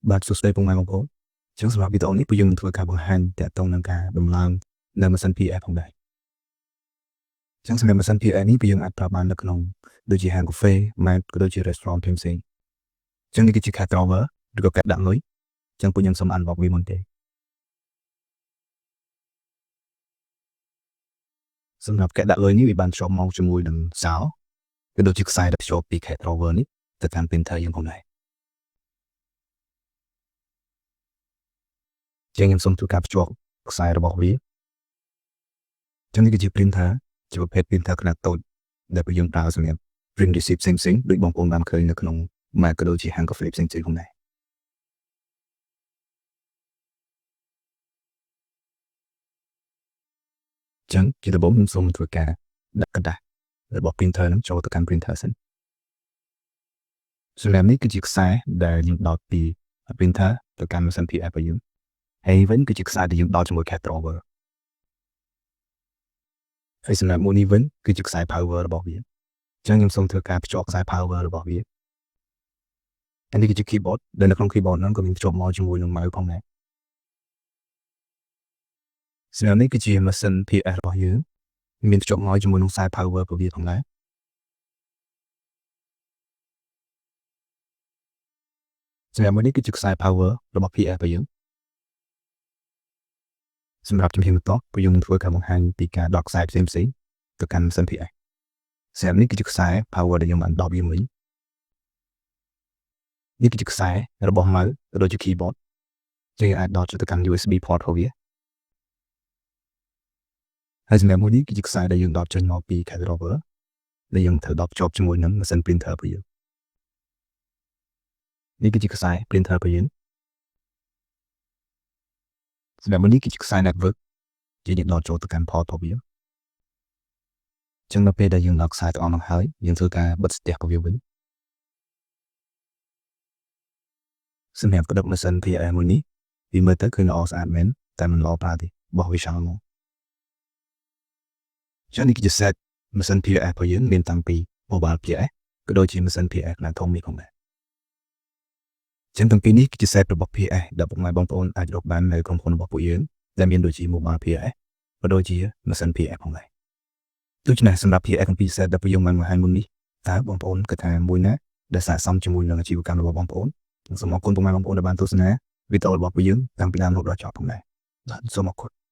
បាទសួស្តីពុកម៉ែបងប្អូនចឹងសម្រាប់វីដេអូនេះពួកយើងនឹងធ្វើការបង្ហាញទាក់ទងនឹងការដំឡើងនៅម៉ាស៊ីន PF ផងដែរចឹងសម្រាប់ម៉ាស៊ីន PF នេះពួកយើងអាចប្រើបាននៅក្នុងដូចជាហាងកាហ្វេ ម៉ាតក៏ដូចជា restaurant ផ្សេងៗចឹងនេះគឺជា cat drawer ឬក៏កាត់ដាក់លុយចឹងពួកយើងសូមអានបកវាមុនទេសម្រាប់កាត់ដាក់លុយនេះវាបានភ្ជាប់មកជាមួយនឹងសោក៏ដូចជាខ្សែដែលភ្ជាប់ពី cat drawer នេះទៅកាន់ printer យើងផងដែរចឹងខ្ញុំសូមធ្វើការភ្ជាប់ខ្សែរបស់វាចឹងនេះគឺជា printer ជាប្រភេទ printer ខ្នាតតូចដែលពួកយើងប្រើសម្រាប់ print receipt ផ្សេងៗដូចបងប្អូនបានឃើញនៅក្នុង Mac ក៏ដូចជាហាងកាហ្វេផ្សេងៗផងដែរចឹងជាដំបូងខ្ញុំសូមធ្វើការដាក់กระดาษរបស់ printer នឹងចូលទៅកាន់ printer សិនសម្រាប់នេះគឺជាខ្សែដែលយើងដោតពី printer ទៅកាន់ ម៉ាស៊ីន PF របស់យើងហើយវិញគឺជាខ្សែដែលយើងដោតជាមួយ cat drawer ហើយសម្រាប់មួយនេះវិញគឺជាខ្សែ power របស់វាចឹងខ្ញុំសូមធ្វើការភ្ជាប់ខ្សែ power របស់វាហើយនេះគឺជា keyboard ដែលនៅក្នុង keyboard ហ្នឹងក៏មានភ្ជាប់មកជាមួយនឹង mouse ផងដែរសម្រាប់នេះគឺជាម៉ាស៊ីន PF របស់យើងមានភ្ជាប់មកជាមួយនឹងខ្សែ power របស់វាផងដែរសម្រាប់មួយនេះគឺជាខ្សែ power របស់ PF របស់យើងសម្រាប់ជំហានបន្ទាប់ពួកយើងនឹងធ្វើការបង្ហាញពីការដោតខ្សែផ្សេងៗទៅកាន់ម៉ាស៊ីន PF សម្រាប់នេះគឺជាខ្សែ power ដែលយើងបានដោតវាមិញនេះគឺជាខ្សែរបស់ mouse ក៏ដូចជា keyboard យើងអាចដោតទៅកាន់ USB port របស់វាហើយសម្រាប់មួយនេះគឺជាខ្សែដែលយើងដោតចេញមកពី cat drawer ដែលយើងត្រូវដោតភ្ជាប់ជាមួយនឹងម៉ាស៊ីន printer របស់យើងនេះគឺជាខ្សែ printer របស់យើងសម្រាប់មួយនេះគឺជាខ្សែ network ជាយើងដោតចូលទៅកាន់ port របស់វាចឹងនៅពេលដែលយើងដោតខ្សែទាំងអស់មកហើយយើងធ្វើការបិទស្ទះរបស់វាវិញសម្រាប់ក្តឹបម៉ាស៊ីន PF មួយនេះវាមើលទៅឃើញល្អស្អាតមែនតែមិនល្អប្រើទេបោះវាចោលមកចឹងនេះគឺជា set ម៉ាស៊ីន PF របស់យើងមានតាំងពី mobile PF ក៏ដូចជាម៉ាស៊ីន PF ខ្នាតធំនេះផងដែរចឹងទាំងពីរនេះគឺជា set របស់ PF ដែលពុកម៉ែបងប្អូនអាចរកបាននៅក្រុមហ៊ុនរបស់ពួកយើងដែលមានដូចជា mobile PF ក៏ដូចជាម៉ាស៊ីន PF ផងដែរដូច្នេះសម្រាប់ PF ទាំងពីរ set ដែលពួកយើងបានបង្ហាញមុននេះតើបងប្អូនគិតថាមួយណាដែលស័ក្តិសមជាមួយនឹងអាជីវកម្មរបស់បងប្អូនសូមអរគុណពុកម៉ែបងប្អូនដែលបានទស្សនាវីដេអូរបស់ពួកយើងតាំងពីដើមរហូតដល់ចប់ផងដែរសូមអរគុណ